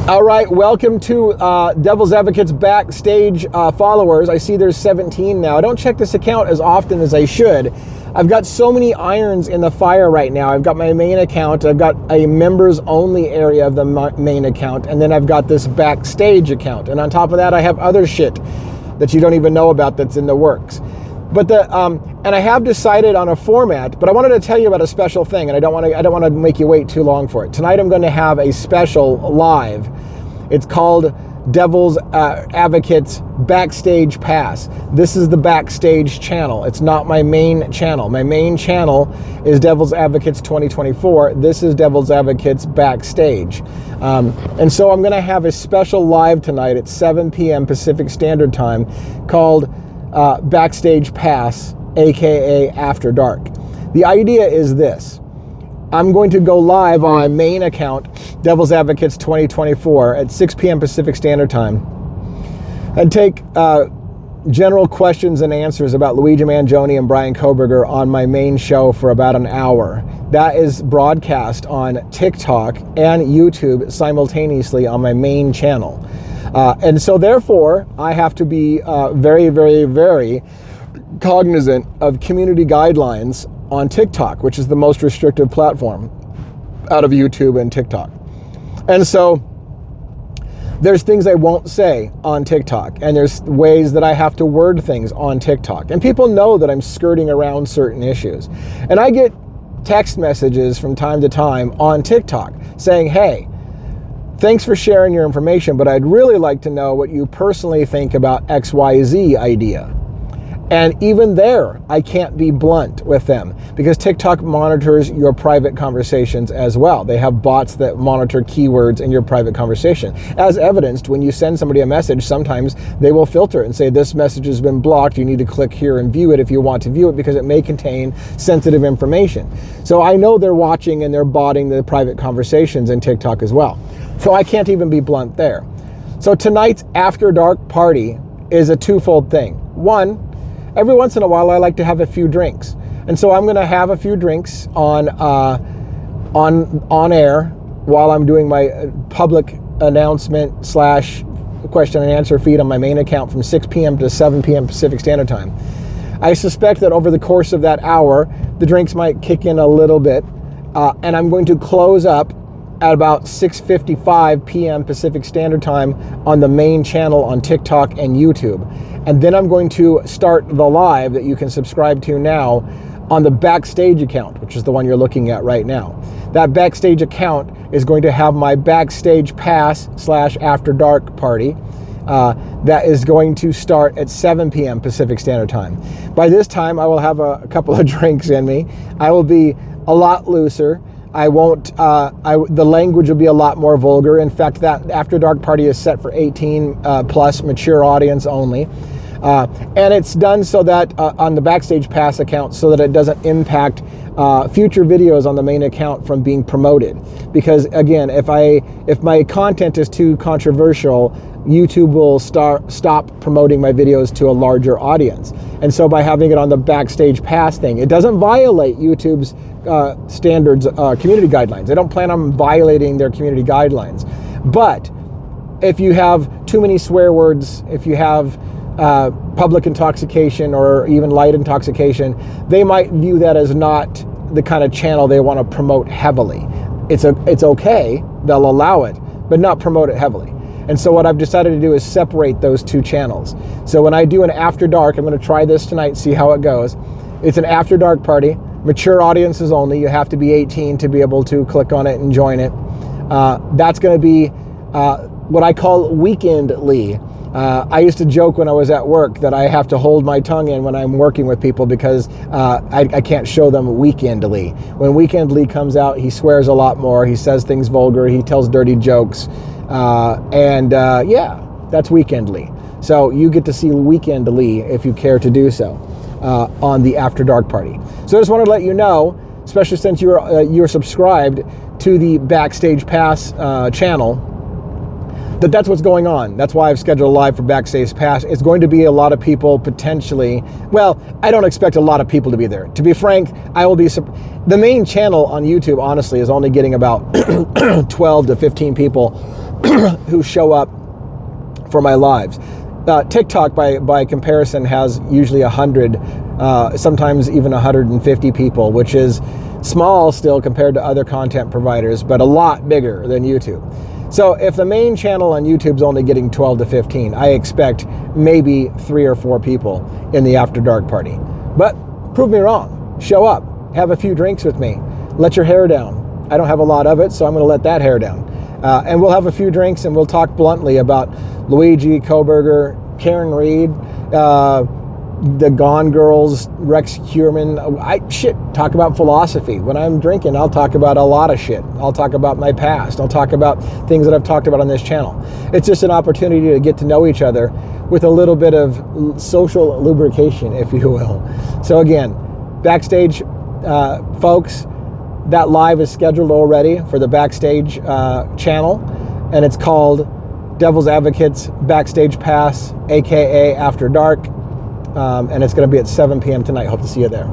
All right, welcome to Devil's Advocates Backstage followers. I see there's 17 now. I don't check this account as often as I should. I've got so many irons in the fire right now. I've got my main account, I've got a members only area of the main account, and then I've got this Backstage account. And on top of that, I have other shit that you don't even know about that's in the works. But and I have decided on a format, but I wanted to tell you about a special thing, and I don't want to make you wait too long for it. Tonight I'm going to have a special live. It's called Devil's Advocates Backstage Pass. This is the Backstage channel. It's not my main channel. My main channel is Devil's Advocates 2024. This is Devil's Advocates Backstage. And so I'm going to have a special live tonight at 7 p.m. Pacific Standard Time called Backstage Pass, aka After Dark. The idea is this: I'm going to go live on my main account, Devil's Advocates 2024, at 6 p.m. Pacific Standard Time, and take general questions and answers about Luigi Mangione and Brian Koberger on my main show for about an hour. That is broadcast on TikTok and YouTube simultaneously on my main channel. And so therefore, I have to be very, very, very cognizant of community guidelines on TikTok, which is the most restrictive platform out of YouTube and TikTok. And so there's things I won't say on TikTok, and there's ways that I have to word things on TikTok. And people know that I'm skirting around certain issues. And I get text messages from time to time on TikTok saying, hey, thanks for sharing your information, but I'd really like to know what you personally think about XYZ idea. And even there, I can't be blunt with them because TikTok monitors your private conversations as well. They have bots that monitor keywords in your private conversation. As evidenced, when you send somebody a message, sometimes they will filter and say, this message has been blocked. You need to click here and view it if you want to view it because it may contain sensitive information. So I know they're watching and they're botting the private conversations in TikTok as well. So I can't even be blunt there. So tonight's After Dark party is a twofold thing. One, every once in a while, I like to have a few drinks. And so I'm going to have a few drinks on air while I'm doing my public announcement / question and answer feed on my main account from 6 p.m. to 7 p.m. Pacific Standard Time. I suspect that over the course of that hour, the drinks might kick in a little bit, and I'm going to close up at about 6:55 p.m. Pacific Standard Time on the main channel on TikTok and YouTube. And then I'm going to start the live that you can subscribe to now on the Backstage account, which is the one you're looking at right now. That Backstage account is going to have my Backstage Pass / After Dark party. That is going to start at 7 p.m. Pacific Standard Time. By this time, I will have a couple of drinks in me. I will be a lot looser. I won't, the language will be a lot more vulgar. In fact, that After Dark party is set for 18 plus mature audience only. And it's done so that on the Backstage Pass account so that it doesn't impact future videos on the main account from being promoted. Because again, if my content is too controversial, YouTube will stop promoting my videos to a larger audience. And so by having it on the Backstage Pass thing, it doesn't violate YouTube's standards, community guidelines. They don't plan on violating their community guidelines. But if you have too many swear words, if you have public intoxication or even light intoxication, they might view that as not the kind of channel they want to promote heavily. It's okay, they'll allow it, but not promote it heavily. And so what I've decided to do is separate those two channels. So when I do an After Dark, I'm going to try this tonight, see how it goes. It's an After Dark party, mature audiences only. You have to be 18 to be able to click on it and join it. That's going to be what I call weekendly. I used to joke when I was at work that I have to hold my tongue in when I'm working with people because I can't show them weekendly. When weekendly comes out, he swears a lot more. He says things vulgar. He tells dirty jokes. Yeah, that's weekendly. So you get to see weekendly if you care to do so on the After Dark party. So I just wanted to let you know, especially since you're subscribed to the Backstage Pass channel, that's what's going on. That's why I've scheduled a live for Backstage Pass. It's going to be a lot of people potentially. Well, I don't expect a lot of people to be there. To be frank, I will be. The main channel on YouTube, honestly, is only getting about 12 to 15 people who show up for my lives. TikTok, by comparison, has usually 100, sometimes even 150 people, which is small still compared to other content providers, but a lot bigger than YouTube. So if the main channel on YouTube's only getting 12 to 15, I expect maybe 3 or 4 people in the After Dark party. But prove me wrong. Show up. Have a few drinks with me. Let your hair down. I don't have a lot of it, so I'm going to let that hair down. And we'll have a few drinks and we'll talk bluntly about Luigi, Koberger, Karen Reed, the Gone Girls, Rex Heuermann. Talk about philosophy. When I'm drinking, I'll talk about a lot of shit. I'll talk about my past. I'll talk about things that I've talked about on this channel. It's just an opportunity to get to know each other with a little bit of social lubrication, if you will. So again, Backstage, folks, that live is scheduled already for the Backstage channel, and it's called Devil's Advocates Backstage Pass, aka After Dark, and it's going to be at 7 p.m. tonight. Hope to see you there.